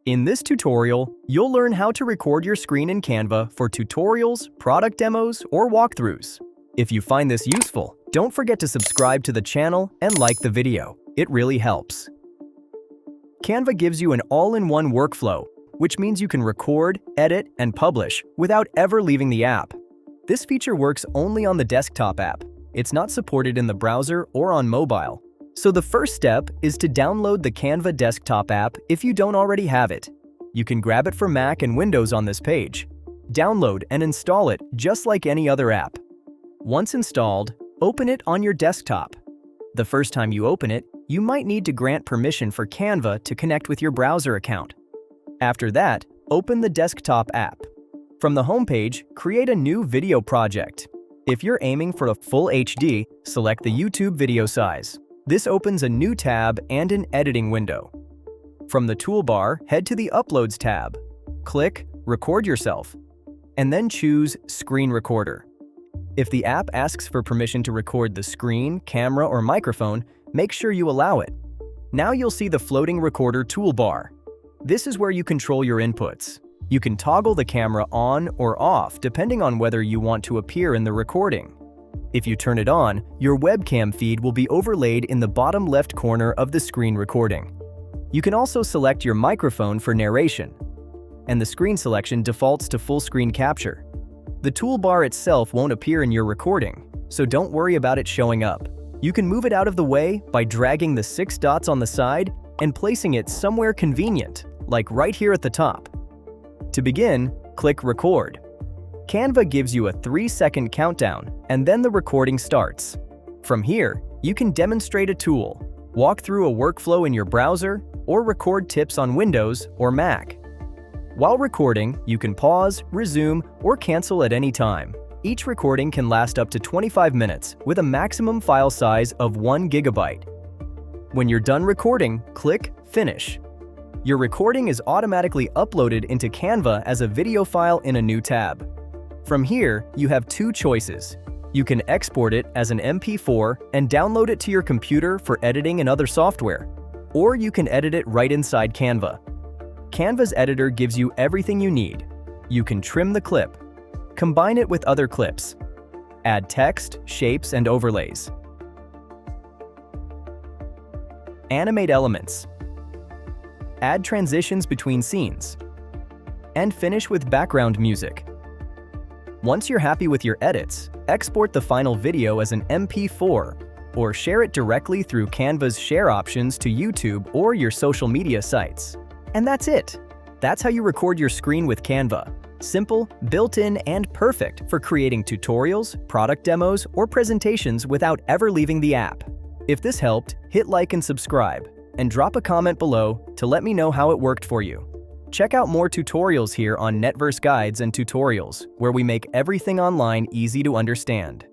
In this tutorial, you'll learn how to record your screen in Canva for tutorials, product demos, or walkthroughs. If you find this useful, don't forget to subscribe to the channel and like the video. It really helps. Canva gives you an all-in-one workflow, which means you can record, edit, and publish without ever leaving the app. This feature works only on the desktop app. It's not supported in the browser or on mobile. So the first step is to download the Canva desktop app if you don't already have it. You can grab it for Mac and Windows on this page. Download and install it just like any other app. Once installed, open it on your desktop. The first time you open it, you might need to grant permission for Canva to connect with your browser account. After that, open the desktop app. From the homepage, create a new video project. If you're aiming for a full HD, select the YouTube video size. This opens a new tab and an editing window. From the toolbar, head to the Uploads tab. Click Record Yourself, and then choose Screen Recorder. If the app asks for permission to record the screen, camera, or microphone, make sure you allow it. Now you'll see the floating recorder toolbar. This is where you control your inputs. You can toggle the camera on or off depending on whether you want to appear in the recording. If you turn it on, your webcam feed will be overlaid in the bottom left corner of the screen recording. You can also select your microphone for narration, and the screen selection defaults to full screen capture. The toolbar itself won't appear in your recording, so don't worry about it showing up. You can move it out of the way by dragging the 6 dots on the side and placing it somewhere convenient, like right here at the top. To begin, click Record. Canva gives you a 3-second countdown, and then the recording starts. From here, you can demonstrate a tool, walk through a workflow in your browser, or record tips on Windows or Mac. While recording, you can pause, resume, or cancel at any time. Each recording can last up to 25 minutes with a maximum file size of 1 GB. When you're done recording, click Finish. Your recording is automatically uploaded into Canva as a video file in a new tab. From here, you have 2 choices. You can export it as an MP4 and download it to your computer for editing and other software, or you can edit it right inside Canva. Canva's editor gives you everything you need. You can trim the clip, combine it with other clips, add text, shapes, and overlays, animate elements, add transitions between scenes, and finish with background music. Once you're happy with your edits, export the final video as an MP4 or share it directly through Canva's share options to YouTube or your social media sites. And that's it! That's how you record your screen with Canva. Simple, built-in, and perfect for creating tutorials, product demos, or presentations without ever leaving the app. If this helped, hit like and subscribe, and drop a comment below to let me know how it worked for you. Check out more tutorials here on Guides and Tutorials, where we make everything online easy to understand.